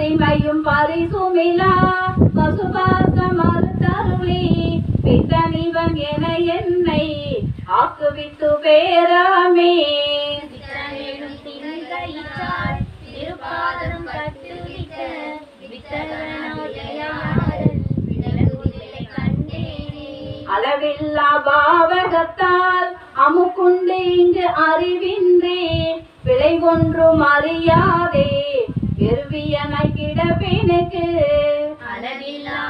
மத்திமையும் பரிசுமிலா பசுபாச மறுத்தருளி பித்தனிவன் என என்னை ஆக்குவித்து பேராமே அளவில்லா பாவகத்தால் அமுக்குண்டு இங்கு அறிவின்றே விளை ஒன்றும் அறியாதே பெருவியனை கிடப்பேனுக்கு அளவில்லா